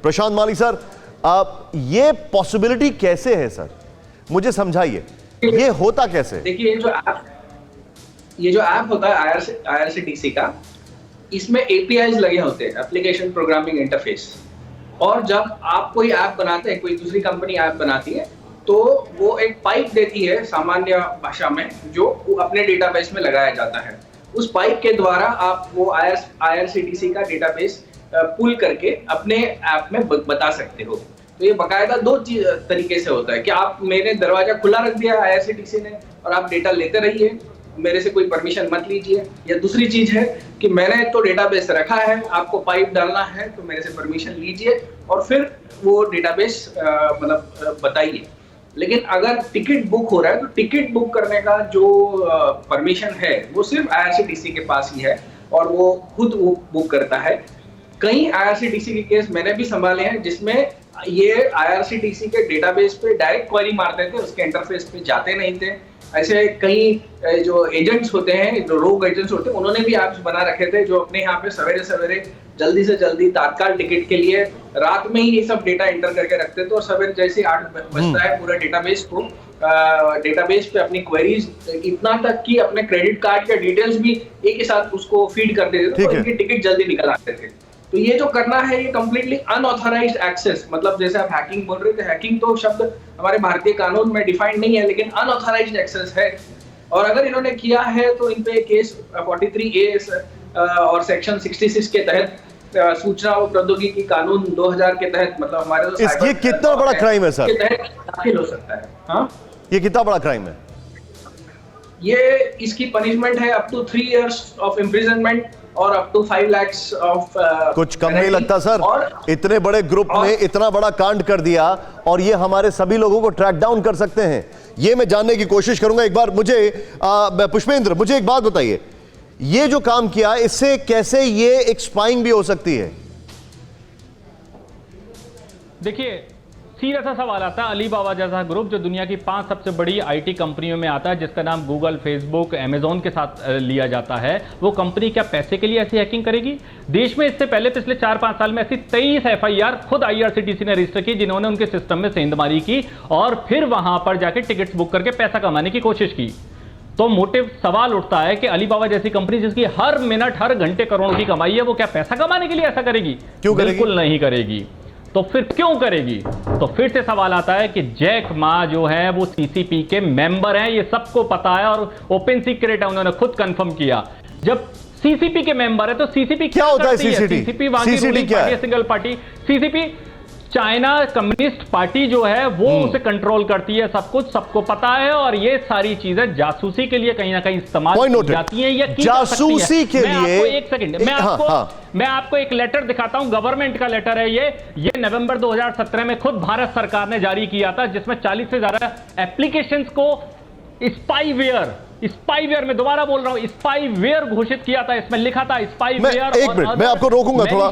प्रशांत माली sir, ये possibility कैसे है सर, मुझे समझाइए, ये होता कैसे? देखिए ये जो ऐप होता है IRCTC का, इसमें APIs लगे होते हैं, एप्लीकेशन प्रोग्रामिंग इंटरफेस। और जब आप कोई ऐप बनाते हैं, कोई दूसरी कंपनी ऐप बनाती है, तो वो एक पाइप देती है सामान्य भाषा में, जो अपने डेटाबेस में लगाया जाता है। उस पाइप के द्वारा आप वो IRCTC का डेटाबेस पुल करके अपने ऐप में बता सकते हो। तो ये बकायदा दो तरीके से होता है कि आप, मैंने दरवाजा खुला रख दिया IRCTC ने और आप डेटा लेते रहिए, मेरे से कोई परमिशन मत लीजिए। या दूसरी चीज है कि मैंने तो डेटाबेस रखा है, आपको पाइप डालना है तो मेरे से परमिशन लीजिए और फिर वो डेटाबेस मतलब बताइए। लेकिन अगर टिकट बुक हो रहा है तो टिकट बुक करने का जो परमिशन है वो सिर्फ IRCTC के पास ही है और वो खुद बुक करता है। कई IRCTC के केस मैंने भी संभाले हैं जिसमें ये IRCTC के डेटाबेस पे डायरेक्ट क्वेरी मारते थे, उसके इंटरफेस पे जाते नहीं थे। ऐसे कई जो एजेंट्स होते हैं, जो रोग एजेंट्स होते हैं, उन्होंने भी ऐप्स बना रखे थे जो अपने यहाँ पे सवेरे सवेरे जल्दी से जल्दी तात्काल टिकट के लिए रात में ही ये सब डेटा एंटर करके रखते थे और सवेरे जैसे 8 बजता है पूरा डेटाबेस पे अपनी क्वेरीज, इतना तक कि अपने क्रेडिट कार्ड के डिटेल्स भी एक ही साथ उसको फीड कर देते थे तो इनकी टिकट जल्दी निकल आते थे। तो ये जो करना है ये कंप्लीटली अनऑथराइज्ड एक्सेस, मतलब जैसे आप हैकिंग बोल रहे थे, हैकिंग तो शब्द हमारे भारतीय कानून में डिफाइंड नहीं है, लेकिन अनऑथराइज्ड एक्सेस है। और अगर इन्होंने किया है तो इन पे केस 43A और सेक्शन 66 के तहत, सूचना और प्रौद्योगिकी कानून 2000 के तहत, मतलब हमारे तो ये कितना बड़ा क्राइम है सर, के तहत दाखिल हो सकता है। हाँ, ये कितना बड़ा क्राइम है? ये इसकी पनिशमेंट है up to 3 years of imprisonment और अप टू 5 lakhs ऑफ कुछ कम नहीं लगता सर, इतने बड़े ग्रुप ने इतना बड़ा कांड कर दिया और ये हमारे सभी लोगों को ट्रैक डाउन कर सकते हैं, ये मैं जानने की कोशिश करूंगा। एक बार मुझे पुष्पेंद्र, मुझे एक बात बताइए, ये जो काम किया इससे कैसे ये एक स्पाइंग भी हो सकती है? देखिए, सीधा सा सवाल आता है, अलीबाबा जैसा ग्रुप जो दुनिया की 5 सबसे बड़ी IT कंपनियों में आता है, जिसका नाम गूगल, फेसबुक, अमेजोन के साथ लिया जाता है, वो कंपनी क्या पैसे के लिए ऐसी हैकिंग करेगी? देश में इससे पहले पिछले 4-5 साल में ऐसी 23 FIR खुद IRCTC ने रजिस्टर की, जिन्होंने उनके सिस्टम में सेंधमारी की और फिर वहां पर जाकर टिकट्स बुक करके पैसा कमाने की कोशिश की। तो मोटिव सवाल उठता है कि अलीबाबा जैसी कंपनी जिसकी हर मिनट हर घंटे करोड़ों की कमाई है, वो क्या पैसा कमाने के लिए ऐसा करेगी? क्यों करेगी? बिल्कुल नहीं करेगी। तो फिर क्यों करेगी? तो फिर से सवाल आता है कि जैक मा जो है वो CCP के मेंबर हैं, ये सबको पता है और ओपन सीक्रेट है, उन्होंने खुद कंफर्म किया। जब CCP के मेंबर है तो CCP क्या होता है? CCP वहां की रूलिंग पार्टी है, single party. CCP China communist party जो है वो उसे कंट्रोल करती है, सब कुछ सबको पता है और ये सारी चीजें जासूसी के लिए कहीं ना कहीं इस्तेमाल की जाती हैं या की जासूसी के लिए। एक सेकंड, मैं आपको एक लेटर दिखाता हूं, गवर्नमेंट का लेटर है ये नवंबर 2017 में खुद भारत सरकार ने जारी किया था, जिसमें 40 से ज्यादा एप्लीकेशंस को स्पाईवेयर में दोबारा बोल रहा हूं, स्पाईवेयर घोषित किया था। इसमें लिखा था स्पाईवेयर। एक मिनट, मैं आपको रोकूंगा थोड़ा।